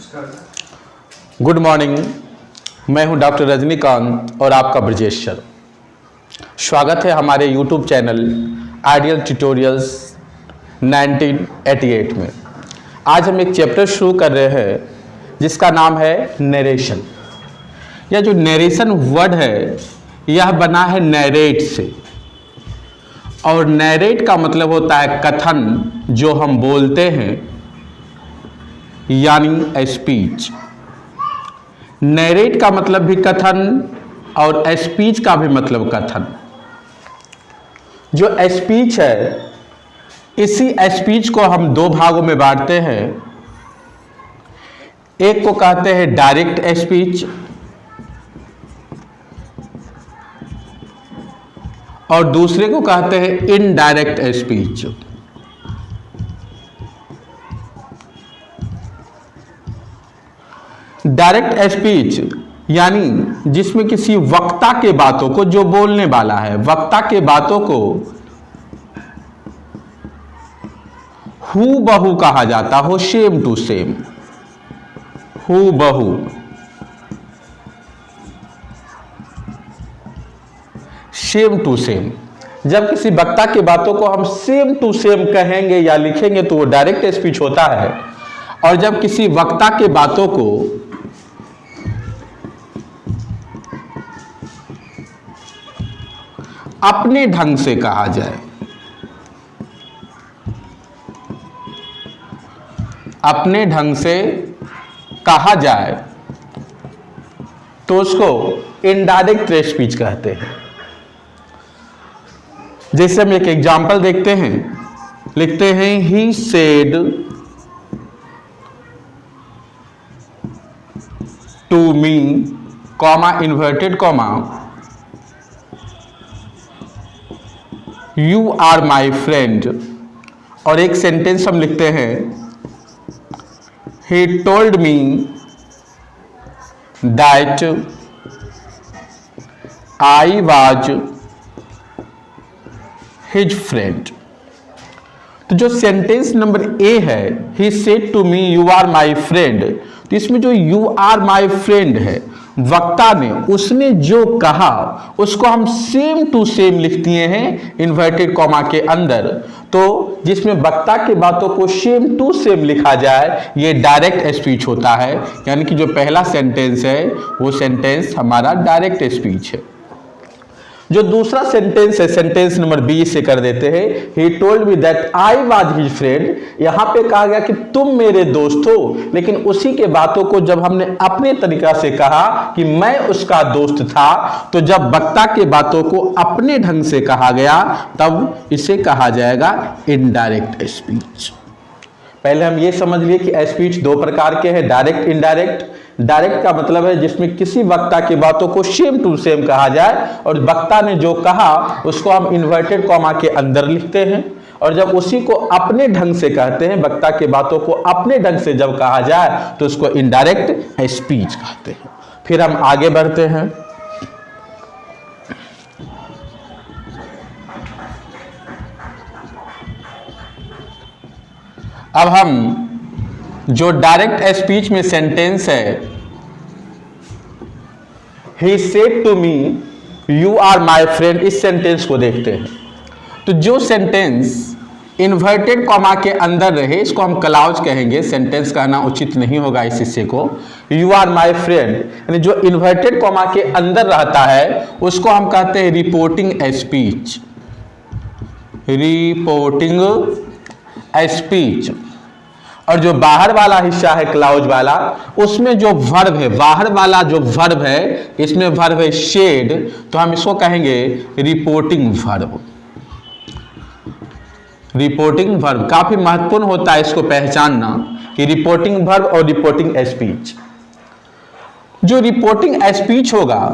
Good morning. मैं हूं doctor Rajinikanth और आपका ब्रजेश सर। स्वागत है हमारे यूट्यूब चैनल आइडियल ट्यूटोरियल्स 1988 में। आज हम एक चैप्टर शुरू कर रहे हैं जिसका नाम है नरेशन। यह जो नरेशन वर्ड है यह बना है नैरेट से, और नैरेट का मतलब होता है कथन, जो हम बोलते हैं, यानी स्पीच। नैरेट का मतलब भी कथन और स्पीच का भी मतलब कथन। जो स्पीच है, इसी स्पीच को हम दो भागों में बांटते हैं। एक को कहते हैं डायरेक्ट स्पीच और दूसरे को कहते हैं इनडायरेक्ट स्पीच। डायरेक्ट स्पीच यानी जिसमें किसी वक्ता के बातों को, जो बोलने वाला है, वक्ता के बातों को हूबहू कहा जाता हो, सेम टू सेम, हूबहू। Same to same. जब किसी वक्ता की बातों को हम सेम टू सेम कहेंगे या लिखेंगे तो वो डायरेक्ट स्पीच होता है। और जब किसी वक्ता के बातों को अपने ढंग से कहा जाए, अपने ढंग से कहा जाए, तो उसको इनडायरेक्ट स्पीच कहते हैं। जैसे हम एक एग्जाम्पल देखते हैं, लिखते हैं he said to me, comma inverted comma, you are my friend. और एक सेंटेंस हम लिखते हैं he told me that I was his friend. तो जो सेंटेंस नंबर ए है, he said to me you are my friend, तो इसमें जो यू आर माई फ्रेंड है, वक्ता ने, उसने जो कहा उसको हम सेम टू सेम लिख दिए हैं इन्वर्टेड कॉमा के अंदर। तो जिसमें वक्ता की बातों को सेम टू सेम लिखा जाए, ये डायरेक्ट स्पीच होता है। यानी कि जो पहला सेंटेंस है वो सेंटेंस हमारा डायरेक्ट स्पीच है। जो दूसरा सेंटेंस है, सेंटेंस नंबर बी से कर देते हैं, he told me that I was his friend. यहां पे कहा गया कि तुम मेरे दोस्त हो, लेकिन उसी के बातों को जब हमने अपने तरीका से कहा कि मैं उसका दोस्त था, तो जब वक्ता के बातों को अपने ढंग से कहा गया तब इसे कहा जाएगा इनडायरेक्ट स्पीच। पहले हम ये समझ लिए कि स्पीच दो प्रकार के हैं, डायरेक्ट, इनडायरेक्ट। डायरेक्ट का मतलब है जिसमें किसी वक्ता की बातों को सेम टू सेम कहा जाए, और वक्ता ने जो कहा उसको हम इन्वर्टेड कॉमा के अंदर लिखते हैं। और जब उसी को अपने ढंग से कहते हैं, वक्ता की बातों को अपने ढंग से जब कहा जाए तो उसको इनडायरेक्ट स्पीच कहते हैं। फिर हम आगे बढ़ते हैं। अब हम जो डायरेक्ट स्पीच में सेंटेंस है, he said to me you are my friend, इस सेंटेंस को देखते हैं। तो जो सेंटेंस इन्वर्टेड कॉमा के अंदर रहे, इसको हम क्लाउज कहेंगे, सेंटेंस कहना उचित नहीं होगा इस हिस्से को। यू आर माई फ्रेंड यानी जो इन्वर्टेड कॉमा के अंदर रहता है उसको हम कहते हैं रिपोर्टिंग स्पीच, रिपोर्टिंग स्पीच। और जो बाहर वाला हिस्सा है, क्लाउज वाला, उसमें जो वर्ब है, बाहर वाला जो वर्ब है, इसमें वर्ब है शेड, तो हम इसको कहेंगे रिपोर्टिंग वर्ब। रिपोर्टिंग वर्ब काफी महत्वपूर्ण होता है इसको पहचानना कि रिपोर्टिंग वर्ब और रिपोर्टिंग स्पीच। जो रिपोर्टिंग स्पीच होगा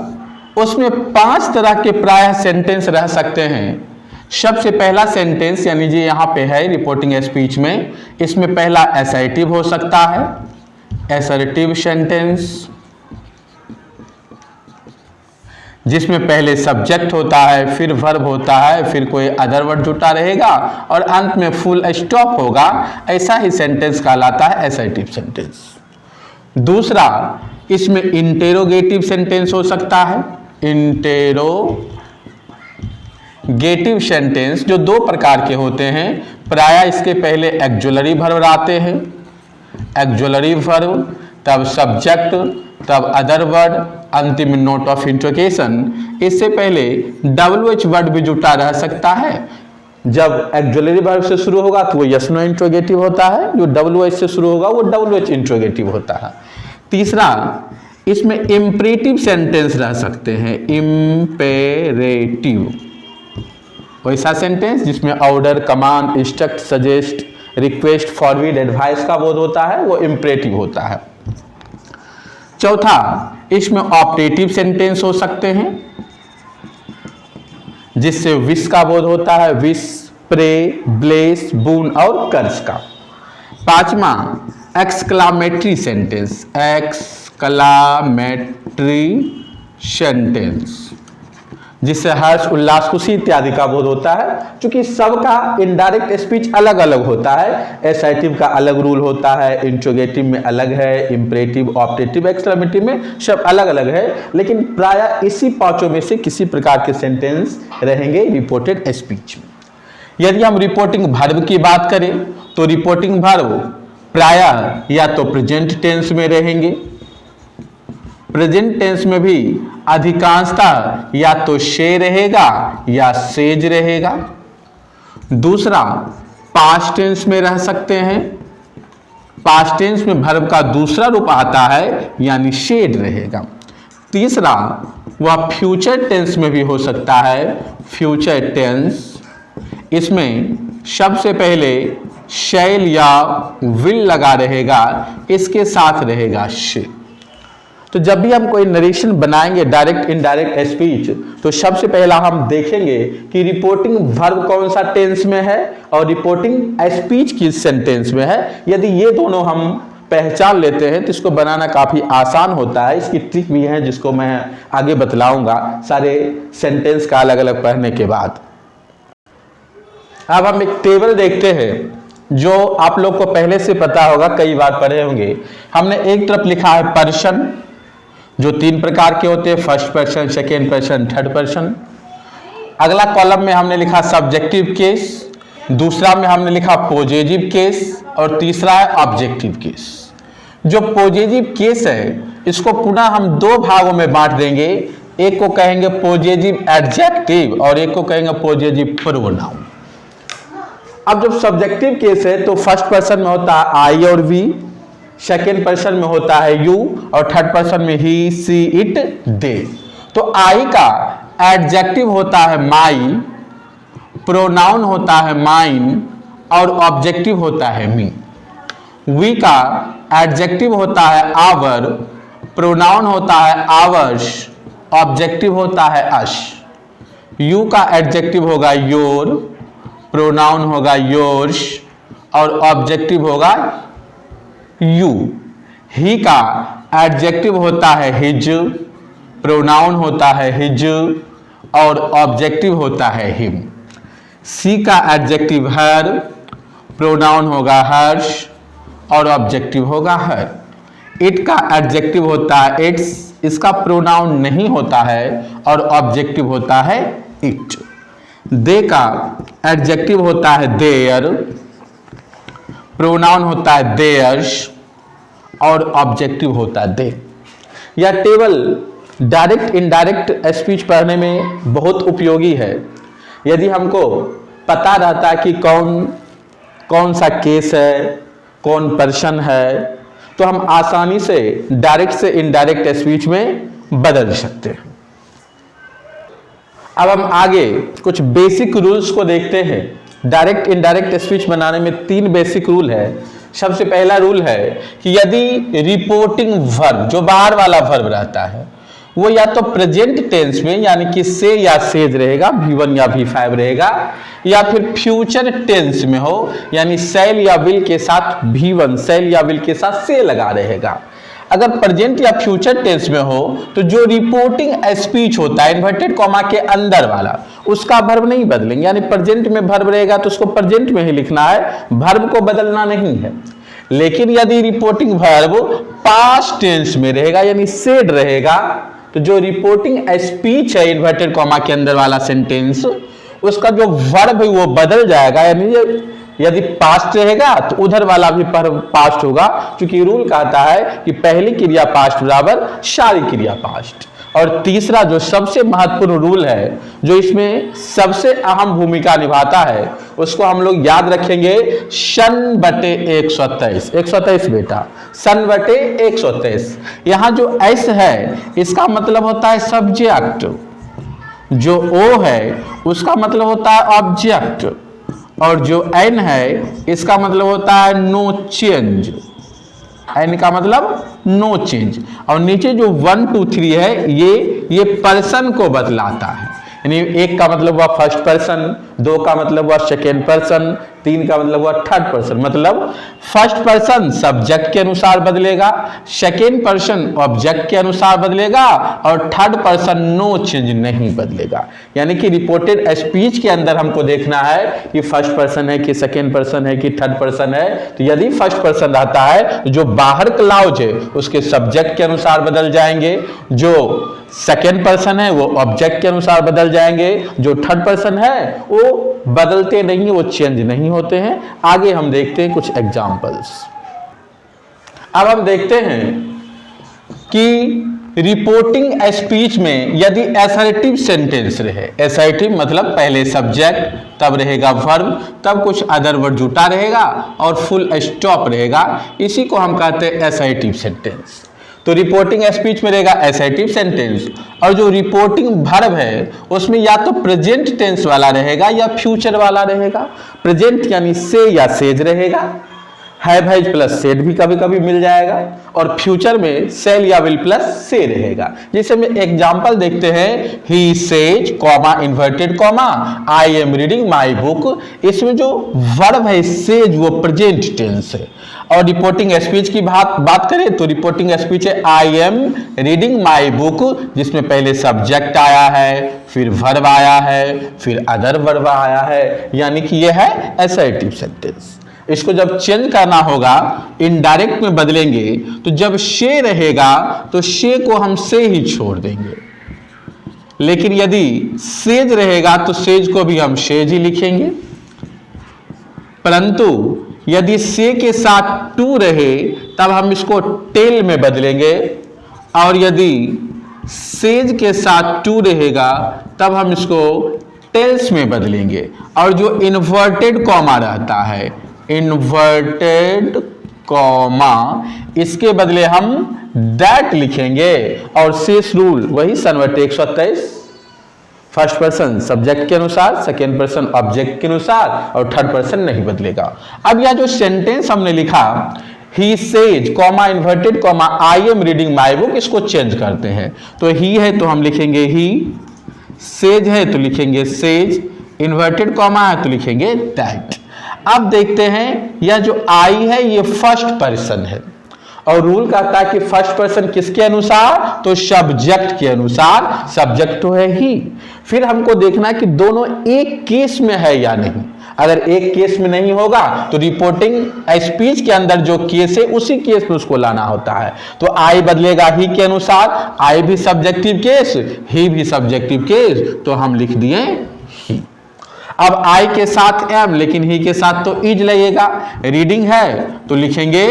उसमें 5 तरह के प्रायः सेंटेंस रह सकते हैं। सबसे पहला सेंटेंस यानी जी यहाँ पे है रिपोर्टिंग स्पीच में, इसमें पहला असर्टिव हो सकता है, असर्टिव सेंटेंस, जिसमें पहले सब्जेक्ट होता है, फिर वर्ब होता है, फिर कोई अदर वर्ड जुटा रहेगा और अंत में फुल स्टॉप होगा। ऐसा ही सेंटेंस कहलाता है असर्टिव सेंटेंस। दूसरा, इसमें इंटेरोगेटिव सेंटेंस हो सकता है। इंटेरोगेटिव सेंटेंस जो दो प्रकार के होते हैं, प्रायः इसके पहले एक्जुलरी वर्ब आते हैं, एक्जुलरी वर्ब, तब सब्जेक्ट, तब अदर वर्ड, अंतिम नोट ऑफ इंट्रोगेशन। इससे पहले WH वर्ड भी जुटा रह सकता है। जब एक्जुलरी वर्ब से शुरू होगा तो वो यस नो इंट्रोगेटिव होता है, जो WH से शुरू होगा वो WH इंट्रोगेटिव होता है। तीसरा, इसमें इंपरेटिव सेंटेंस रह सकते हैं, इंपेरेटिव, वैसा सेंटेंस जिसमें order, command, instruct, suggest, request, forward, advice का बोध होता है, वो इंपरेटिव होता है। चौथा, इसमें ऑपरेटिव सेंटेंस हो सकते हैं जिससे विश का बोध होता है, विश, प्रे, ब्लेस, बून और कर्ज का। पांचवा, एक्सक्लामेटरी सेंटेंस, एक्सक्लामेटरी सेंटेंस जिससे हर्ष, उल्लास, खुशी इत्यादि का बोध होता है। क्योंकि सबका इनडायरेक्ट स्पीच अलग अलग होता है, एसर्टिव का अलग रूल होता है, इंट्रोगेटिव में अलग है, इंपरेटिव, ऑपरेटिव, एक्सक्लेमेटिव में सब अलग अलग है, लेकिन प्रायः इसी पांचों में से किसी प्रकार के सेंटेंस रहेंगे रिपोर्टेड स्पीच में। यदि हम रिपोर्टिंग वर्ब की बात करें तो रिपोर्टिंग वर्ब प्रायः या तो प्रेजेंट टेंस में रहेंगे, प्रेजेंट टेंस में भी अधिकांशतः या तो से रहेगा या सेज रहेगा। दूसरा, पास्ट टेंस में रह सकते हैं, पास्ट टेंस में वर्ब का दूसरा रूप आता है यानी शेड रहेगा। तीसरा, वह फ्यूचर टेंस में भी हो सकता है, फ्यूचर टेंस, इसमें सबसे पहले शैल या विल लगा रहेगा, इसके साथ रहेगा से। तो जब भी हम कोई नरेशन बनाएंगे डायरेक्ट इनडायरेक्ट स्पीच, तो सबसे पहला हम देखेंगे कि रिपोर्टिंग वर्ब कौन सा टेंस में है और रिपोर्टिंग स्पीच किस सेंटेंस में है। यदि ये दोनों हम पहचान लेते हैं तो इसको बनाना काफ़ी आसान होता है। इसकी ट्रिक भी है जिसको मैं आगे बतलाऊंगा सारे सेंटेंस का अलग अलग पढ़ने के बाद। अब हम एक टेबल देखते हैं जो आप लोग को पहले से पता होगा, कई बार पढ़े होंगे। हमने एक तरफ लिखा है पर्सन, जो 3 प्रकार के होते हैं, first person, second person, third person. अगला कॉलम में हमने लिखा सब्जेक्टिव केस, दूसरा में हमने लिखा पॉजिटिव केस और तीसरा है ऑब्जेक्टिव केस। जो पॉजिटिव केस है इसको पुनः हम 2 भागों में बांट देंगे, एक को कहेंगे पॉजिटिव एडजेक्टिव और एक को कहेंगे पॉजिटिव प्रोनाउन। अब जब सब्जेक्टिव केस है तो फर्स्ट पर्सन में होता है आई और वी, सेकेंड पर्सन में होता है यू और थर्ड पर्सन में ही, सी, इट, दे। तो आई का एडजेक्टिव होता है माई, प्रोनाउन होता है माइन और ऑब्जेक्टिव होता है मी। वी का एडजेक्टिव होता है आवर, प्रोनाउन होता है आवर्स, ऑब्जेक्टिव होता है अस। यू का एडजेक्टिव होगा योर, प्रोनाउन होगा योर्स और ऑब्जेक्टिव होगा यू। ही का एडजेक्टिव होता है हिज, प्रोनाउन होता है हिज और ऑब्जेक्टिव होता है हिम। सी का एडजेक्टिव हर, प्रोनाउन होगा हर्ष और ऑब्जेक्टिव होगा हर। इट का एडजेक्टिव होता है इट्स, इसका प्रोनाउन नहीं होता है और ऑब्जेक्टिव होता है इट। दे का एडजेक्टिव होता है देयर, प्रोनाउन होता है देयर्स और ऑब्जेक्टिव होता है दे। यह टेबल डायरेक्ट इनडायरेक्ट स्पीच पढ़ने में बहुत उपयोगी है। यदि हमको पता रहता है कि कौन सा केस है, कौन पर्सन है, तो हम आसानी से डायरेक्ट से इनडायरेक्ट स्पीच में बदल सकते हैं। अब हम आगे कुछ बेसिक रूल्स को देखते हैं। डायरेक्ट इनडायरेक्ट स्पीच बनाने में 3 बेसिक रूल है। सबसे पहला रूल है कि यदि रिपोर्टिंग वर्ब जो बाहर वाला वर्ब रहता है वो या तो प्रेजेंट टेंस में यानी कि से या सेज रहेगा, V1 या V5 रहेगा, या फिर फ्यूचर टेंस में हो यानी शैल या विल के साथ V1, शैल या विल के साथ से लगा रहेगा। अगर प्रेजेंट या फ्यूचर टेंस में हो तो जो रिपोर्टिंग स्पीच होता है इन्वर्टेड कॉमा के अंदर वाला, उसका वर्ब नहीं बदलेंगे। यानी प्रेजेंट में वर्ब रहेगा तो उसको प्रेजेंट में ही लिखना है, वर्ब को बदलना नहीं है। लेकिन यदि रिपोर्टिंग वर्ब पास्ट टेंस में रहेगा यानी सेड रहेगा, तो जो रिपोर्टिंग स्पीच है इन्वर्टेड कॉमा के अंदर वाला सेंटेंस, उसका जो वर्ब है वो बदल जाएगा, यानी यदि पास्ट रहेगा तो उधर वाला भी पास्ट होगा, क्योंकि रूल कहता है कि पहली क्रिया पास्ट बराबर सारी क्रिया पास्ट। और तीसरा जो सबसे महत्वपूर्ण रूल है, जो इसमें सबसे अहम भूमिका निभाता है, उसको हम लोग याद रखेंगे, सन बटे 123। 123 बेटा, सन बटे 123। यहां जो एस है इसका मतलब होता है सब्जेक्ट, जो ओ है उसका मतलब होता है ऑब्जेक्ट, और जो एन है इसका मतलब होता है नो चेंज। एन का मतलब नो चेंज। और नीचे जो 1 2 3 है ये पर्सन को बतलाता है, यानी एक का मतलब हुआ फर्स्ट पर्सन, 2 का मतलब हुआ सेकेंड पर्सन, 3 का मतलब हुआ थर्ड पर्सन। मतलब फर्स्ट पर्सन सब्जेक्ट के अनुसार बदलेगा, सेकेंड पर्सन ऑब्जेक्ट के अनुसार बदलेगा, और थर्ड पर्सन नो चेंज नहीं बदलेगा। यानी कि रिपोर्टेड स्पीच के अंदर हमको देखना है कि फर्स्ट पर्सन है कि सेकेंड पर्सन है कि थर्ड पर्सन है। तो यदि फर्स्ट पर्सन रहता है तो जो बाहर क्लाउज है उसके सब्जेक्ट के अनुसार बदल जाएंगे, जो सेकेंड पर्सन है वो ऑब्जेक्ट के अनुसार बदल जाएंगे, जो थर्ड पर्सन है वो बदलते नहीं, वो चेंज नहीं होते हैं। आगे हम देखते हैं कुछ एग्जाम्पल्स। अब हम देखते हैं कि रिपोर्टिंग स्पीच में यदि असर्टिव सेंटेंस रहे, असर्टिव मतलब पहले सब्जेक्ट, तब रहेगा वर्ब, तब कुछ अदर वर्ड जुटा रहेगा और फुल स्टॉप रहेगा, इसी को हम कहते हैं असर्टिव सेंटेंस। तो रिपोर्टिंग स्पीच में रहेगा असर्टिव सेंटेंस, और जो रिपोर्टिंग वर्ब है उसमें या तो प्रेजेंट टेंस वाला रहेगा या फ्यूचर वाला रहेगा। प्रेजेंट यानी से या सेज रहेगा, हैव हैज प्लस सेड भी कभी कभी मिल जाएगा, और फ्यूचर में सेल या विल प्लस से रहेगा। जैसे में एग्जांपल देखते हैं, he says comma inverted comma I am reading my book. इसमें जो वर्ब है सेज वो प्रेजेंट टेंस है। और रिपोर्टिंग स्पीच की बात करें तो रिपोर्टिंग स्पीच है I am reading my book, जिसमें पहले सब्जेक्ट आया है, फिर वर्ब आया है, फिर अदर वर्ब आया है, यानी कि यह है असर्टिव सेंटेंस। इसको जब चेंज करना होगा, इनडायरेक्ट में बदलेंगे, तो जब से रहेगा तो से को हम से ही छोड़ देंगे, लेकिन यदि सेज रहेगा तो सेज को भी हम सेज ही लिखेंगे। परंतु यदि से के साथ टू रहे तब हम इसको टेल में बदलेंगे, और यदि सेज के साथ टू रहेगा तब हम इसको टेल्स में बदलेंगे। और जो इन्वर्टेड कॉमा रहता है, इन्वर्टेड कॉमा, इसके बदले हम दैट लिखेंगे, और शेष रूल वही सन बटे 123, फर्स्ट पर्सन सब्जेक्ट के अनुसार, सेकेंड पर्सन ऑब्जेक्ट के अनुसार, और थर्ड पर्सन नहीं बदलेगा। अब यह जो सेंटेंस हमने लिखा, he says comma inverted comma I am reading my book, इसको चेंज करते हैं। तो ही है तो हम लिखेंगे ही, सेज है तो लिखेंगे सेज, इन्वर्टेड कॉमा है तो लिखेंगे दैट। अब देखते हैं यह जो आई है ये फर्स्ट पर्सन है, और रूल कहता है कि फर्स्ट पर्सन किसके अनुसार, तो सब्जेक्ट के अनुसार। सब्जेक्ट तो है ही। फिर हमको देखना है कि दोनों एक केस में है या नहीं। अगर एक केस में नहीं होगा तो रिपोर्टिंग स्पीच के अंदर जो केस है उसी केस में उसको लाना होता है। तो आई बदलेगा ही के अनुसार, आई भी सब्जेक्टिव केस, ही भी सब्जेक्टिव केस, तो हम लिख दिए ही। अब आई के साथ एम, लेकिन ही के साथ तो इज लगेगा। रीडिंग है तो लिखेंगे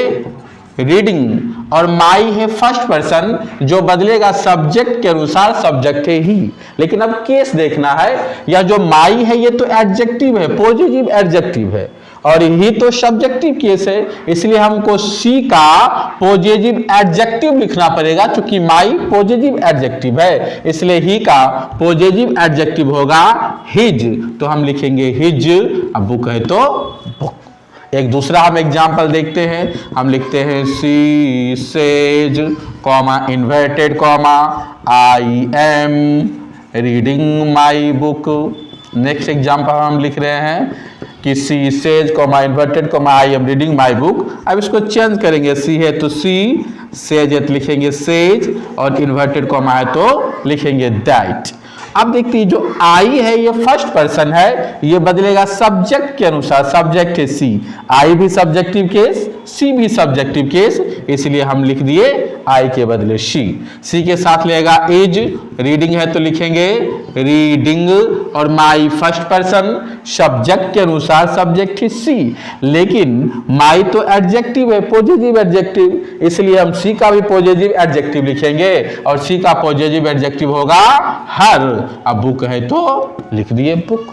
रीडिंग, और माई है फर्स्ट पर्सन, जो बदलेगा सब्जेक्ट के अनुसार, सब्जेक्ट है ही। लेकिन अब केस देखना है, या जो माई है ये तो एडजेक्टिव है, पॉजिटिव एडजेक्टिव है, और ही तो सब्जेक्टिव केस है, इसलिए हमको सी का पॉजिटिव एडजेक्टिव लिखना पड़ेगा। चूंकि माई पॉजिटिव एडजेक्टिव है, इसलिए ही का पॉजिटिव एडजेक्टिव होगा हिज, तो हम लिखेंगे हिज। अब बुक है तो बुक। एक दूसरा हम एग्जाम्पल देखते हैं, हम लिखते हैं she says comma inverted comma I am reading my book. Next example हम लिख रहे हैं कि she says comma inverted comma I am reading my book. अब इसको चेंज करेंगे, सी है तो सी, सेज है तो लिखेंगे सेज, और इन्वर्टेड कॉमा है तो लिखेंगे दैट। अब देखते हैं जो आई है ये फर्स्ट पर्सन है, ये बदलेगा सब्जेक्ट के अनुसार, सब्जेक्ट है सी, आई भी सब्जेक्टिव केस, सी भी सब्जेक्टिव केस, इसलिए हम लिख दिए आई के बदले सी के साथ लेगा इज, रीडिंग है तो लिखेंगे रीडिंग, और माई फर्स्ट पर्सन सब्जेक्ट के अनुसार सब्जेक्ट है सी, लेकिन माई तो एडजेक्टिव है, पॉजिटिव एडजेक्टिव, इसलिए हम सी का भी पॉजिटिव एडजेक्टिव लिखेंगे और सी का पॉजिटिव एडजेक्टिव होगा हर। अब बुक है तो लिख दिए बुक।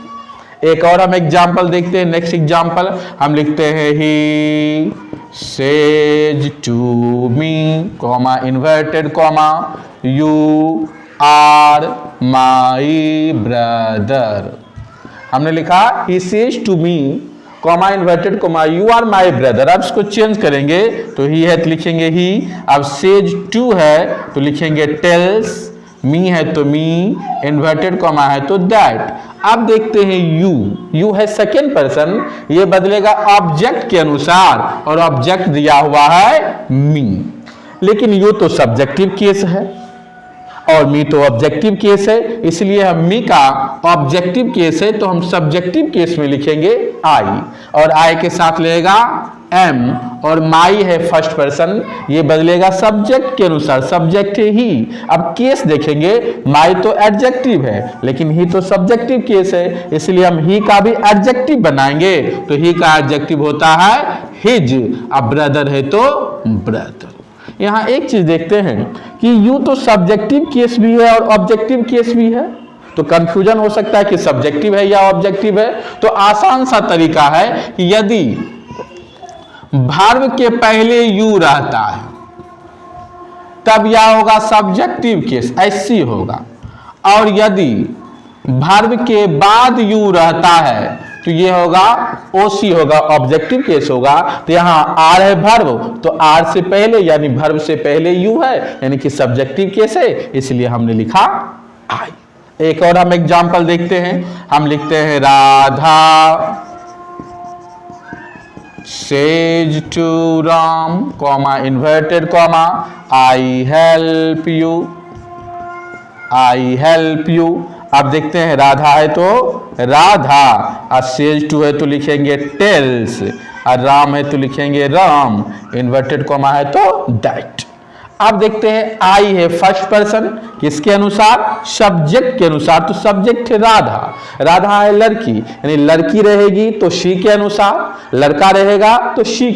एक और हम एग्जाम्पल देखते हैं, नेक्स्ट एग्जाम्पल हम लिखते हैं he says to me comma inverted comma you are my brother. हमने लिखा he says to me comma inverted comma you are my brother. अब इसको चेंज करेंगे तो ही है तो लिखेंगे ही, अब सेज टू है तो लिखेंगे टेल्स, मी है तो मी, इन्वर्टेड कॉमा है तो दैट। अब देखते हैं यू है सेकेंड पर्सन, ये बदलेगा ऑब्जेक्ट के अनुसार और ऑब्जेक्ट दिया हुआ है मी, लेकिन यू तो सब्जेक्टिव केस है और मी तो ऑब्जेक्टिव केस है, इसलिए हम मी का ऑब्जेक्टिव केस है तो हम सब्जेक्टिव केस में लिखेंगे आई, और आई के साथ लेगा एम, और माई है फर्स्ट पर्सन, ये बदलेगा सब्जेक्ट के अनुसार, सब्जेक्ट है ही। अब केस देखेंगे, माई तो एडजेक्टिव है लेकिन ही तो सब्जेक्टिव केस है, इसलिए हम ही का भी एडजेक्टिव बनाएंगे तो ही का एडजेक्टिव होता है हिज। अब ब्रदर है तो ब्रदर। यहां एक चीज देखते हैं कि यू तो सब्जेक्टिव केस भी है और ऑब्जेक्टिव केस भी है, तो कंफ्यूजन हो सकता है कि सब्जेक्टिव है या ऑब्जेक्टिव है। तो आसान सा तरीका है कि यदि वर्ब के पहले यू रहता है तब यह होगा सब्जेक्टिव केस, ऐसी होगा, और यदि वर्ब के बाद यू रहता है तो ये होगा ओसी होगा, ऑब्जेक्टिव केस होगा। तो यहां आर है वर्ब, तो आर से पहले यानी वर्ब से पहले यू है यानी कि सब्जेक्टिव केस है, इसलिए हमने लिखा आई। एक और हम एग्जांपल देखते हैं, हम लिखते हैं Radha says to Ram comma inverted comma I help you, I help you. अब देखते हैं राधा है तो राधा, और सेज टू है तो लिखेंगे टेल्स, और राम है तो लिखेंगे राम, इन्वर्टेड कॉमा है तो दैट। अब देखते हैं आई है फर्स्ट पर्सन, किसके अनुसार, सब्जेक्ट के अनुसार, तो सब्जेक्ट है राधा, राधा है लड़की यानी लड़की रहेगी तो शी के अनुसार, लड़का रहेगा तो ही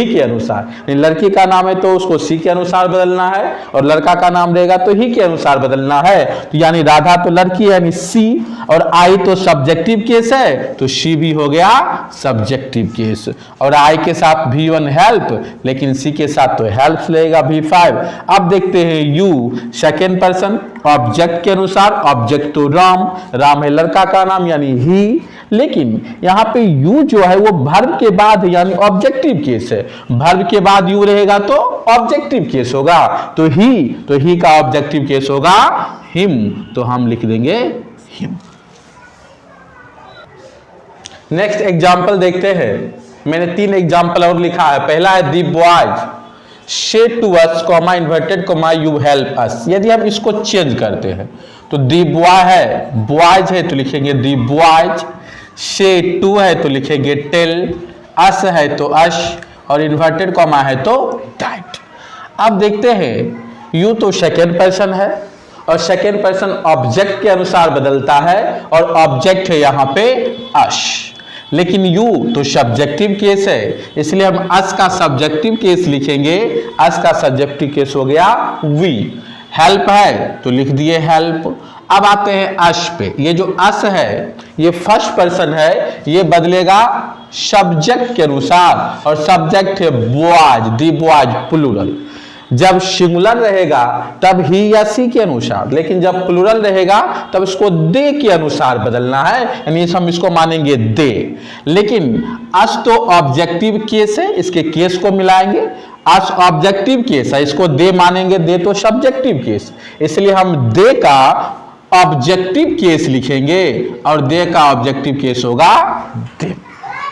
के अनुसार, यानी लड़की का नाम है तो उसको शी के अनुसार बदलना है और लड़का का नाम रहेगा तो ही के अनुसार बदलना है। तो यानी राधा तो लड़की है यानी सी, और आई तो सब्जेक्टिव केस है तो शी भी हो गया सब्जेक्टिव केस, और आई के साथ V1 हेल्प, लेकिन सी के साथ तो हेल्प लेगा V5। अब देखते हैं यू सेकेंड पर्सन ऑब्जेक्ट के अनुसार, ऑब्जेक्ट तो राम, राम है लड़का का नाम यानी ही, लेकिन यहां पे यू जो है वो वर्ब के बाद यानी ऑब्जेक्टिव केस है, वर्ब के बाद यू रहेगा तो ऑब्जेक्टिव केस होगा, तो ही का ऑब्जेक्टिव केस होगा हिम, तो हम लिख देंगे हिम। नेक्स्ट एग्जाम्पल देखते हैं, मैंने 3 एग्जाम्पल और लिखा है। पहला है the boys said to us comma inverted comma you help us. यदि हम इसको चेंज करते हैं तो दी बॉय है, बॉयज है तो लिखेंगे दी बॉयज, सेड टू है तो लिखेंगे टेल, अस है तो अश, और इन्वर्टेड कॉमा है तो दैट। अब देखते हैं यू तो सेकेंड पर्सन है और सेकेंड पर्सन ऑब्जेक्ट के अनुसार बदलता है और ऑब्जेक्ट है यहां पे अश, लेकिन यू तो सब्जेक्टिव केस है, इसलिए हम अस का सब्जेक्टिव केस लिखेंगे, अस का सब्जेक्टिव केस हो गया वी। हेल्प है तो लिख दिए हेल्प। अब आते हैं अश पे, ये जो अस है ये फर्स्ट पर्सन है, ये बदलेगा सब्जेक्ट के अनुसार और सब्जेक्ट है बॉयज, दी बॉयज प्लूरल। जब सिंगुलर रहेगा तब ही या सी के अनुसार, लेकिन जब प्लूरल रहेगा तब इसको दे के अनुसार बदलना है, यानी हम इसको मानेंगे दे। लेकिन अस तो ऑब्जेक्टिव केस है, इसके केस को मिलाएंगे, अस ऑब्जेक्टिव केस है, इसको दे मानेंगे, दे तो सब्जेक्टिव केस, इसलिए हम दे का ऑब्जेक्टिव केस लिखेंगे और दे का ऑब्जेक्टिव केस होगा दे।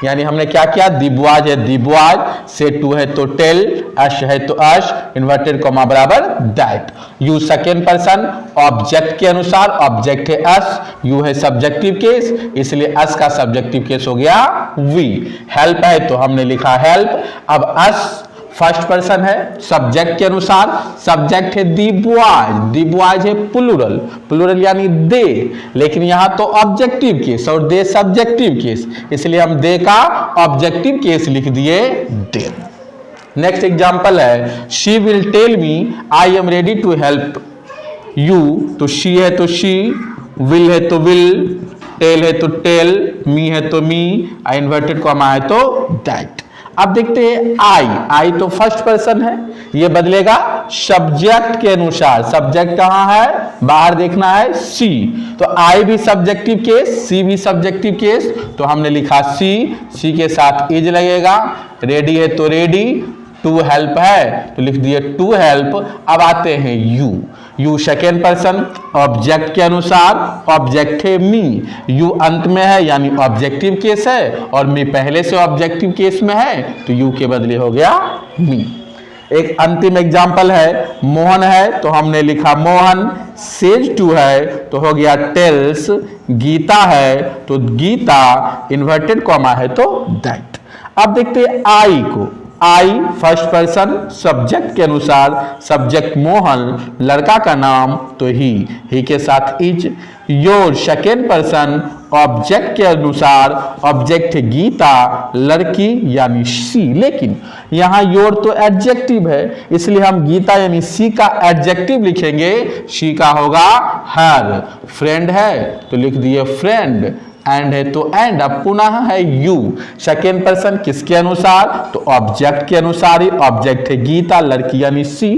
यानी हमने क्या किया, दी बॉयज है दी बॉयज, से टू है तो टेल, अश है तो अश, इन्वर्टेड कॉमा बराबर that. You second person, object के अनुसार, ऑब्जेक्ट है अस, यू है सब्जेक्टिव केस, इसलिए अस का सब्जेक्टिव केस हो गया वी। हेल्प है तो हमने लिखा हेल्प। अब अस फर्स्ट पर्सन है, सब्जेक्ट के अनुसार, सब्जेक्ट है दी बॉयज है प्लूरल, प्लूरल यानी दे, लेकिन यहां तो ऑब्जेक्टिव केस और दे सब्जेक्टिव केस, इसलिए हम दे का ऑब्जेक्टिव केस लिख दिए दे। नेक्स्ट एग्जांपल है, she will tell me I am ready to help you, तो शी है तो शी, विल है तो विल, टेल है तो टेल, मी है तो मी, इन्वर्टेड कॉमा है तो दैट। अब देखते हैं आई तो फर्स्ट पर्सन है, ये बदलेगा सब्जेक्ट के अनुसार, सब्जेक्ट कहां है, बाहर देखना है सी, तो आई भी सब्जेक्टिव केस, सी भी सब्जेक्टिव केस, तो हमने लिखा सी के साथ इज लगेगा, रेडी है तो रेडी, टू हेल्प है तो लिख दिए टू हेल्प। अब आते हैं यू सेकेंड पर्सन, ऑब्जेक्ट के अनुसार, ऑब्जेक्ट है मी, यू अंत में है यानी ऑब्जेक्टिव केस है, और मी पहले से ऑब्जेक्टिव केस में है, तो यू के बदले हो गया मी। एक अंतिम एग्जाम्पल है, मोहन है तो हमने लिखा मोहन, सेज टू है तो हो गया टेल्स, गीता है तो गीता, इन्वर्टेड कॉमा है तो दैट। अब देखते हैं आई को, आई फर्स्ट पर्सन, सब्जेक्ट के अनुसार, सब्जेक्ट मोहन, लड़का का नाम तो ही के साथ is, your second person, object के अनुसार, ऑब्जेक्ट गीता, लड़की यानी सी, लेकिन यहां योर तो एडजेक्टिव है, इसलिए हम गीता यानी सी का एडजेक्टिव लिखेंगे, सी का होगा हर, फ्रेंड है तो लिख दिए फ्रेंड, एंड है तो एंड। अब पुनः है यू सेकेंड पर्सन, किसके अनुसार, तो ऑब्जेक्ट के अनुसार ही, ऑब्जेक्ट है गीता, लड़की यानी सी,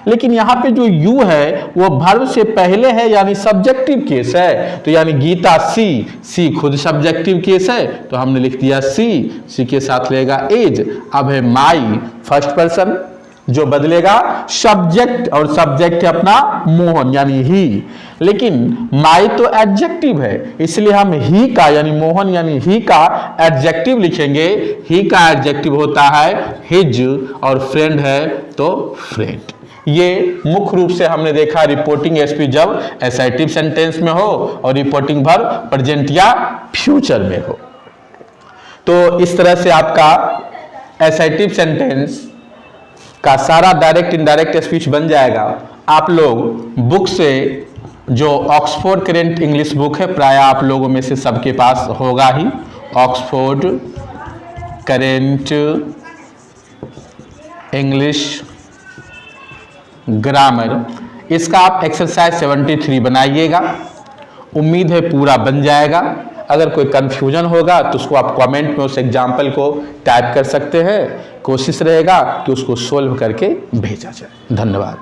लेकिन यहां पे जो यू है वो वर्ब से पहले है यानी सब्जेक्टिव केस है, तो यानी गीता सी खुद सब्जेक्टिव केस है, तो हमने लिख दिया सी के साथ लेगा एज। अब है माई फर्स्ट पर्सन, जो बदलेगा सब्जेक्ट, और सब्जेक्ट है अपना मोहन यानी ही, लेकिन माई तो एडजेक्टिव है, इसलिए हम ही का यानी मोहन यानी ही का एडजेक्टिव लिखेंगे, ही का एडजेक्टिव होता है हिज, और फ्रेंड है तो फ्रेंड। ये मुख्य रूप से हमने देखा रिपोर्टिंग एसपी जब एसर्टिव सेंटेंस में हो और रिपोर्टिंग वर्ब प्रेजेंट या फ्यूचर में हो। तो इस तरह से आपका एसर्टिव सेंटेंस का सारा डायरेक्ट इनडायरेक्ट स्पीच बन जाएगा। आप लोग बुक से, जो ऑक्सफोर्ड करेंट इंग्लिश बुक है, प्राय आप लोगों में से सबके पास होगा ही, ऑक्सफोर्ड करेंट इंग्लिश ग्रामर, इसका आप एक्सरसाइज 73 बनाइएगा। उम्मीद है पूरा बन जाएगा। अगर कोई कंफ्यूजन होगा तो उसको आप कमेंट में उस एग्जाम्पल को टाइप कर सकते हैं। कोशिश रहेगा कि उसको सोल्व करके भेजा जाए। धन्यवाद।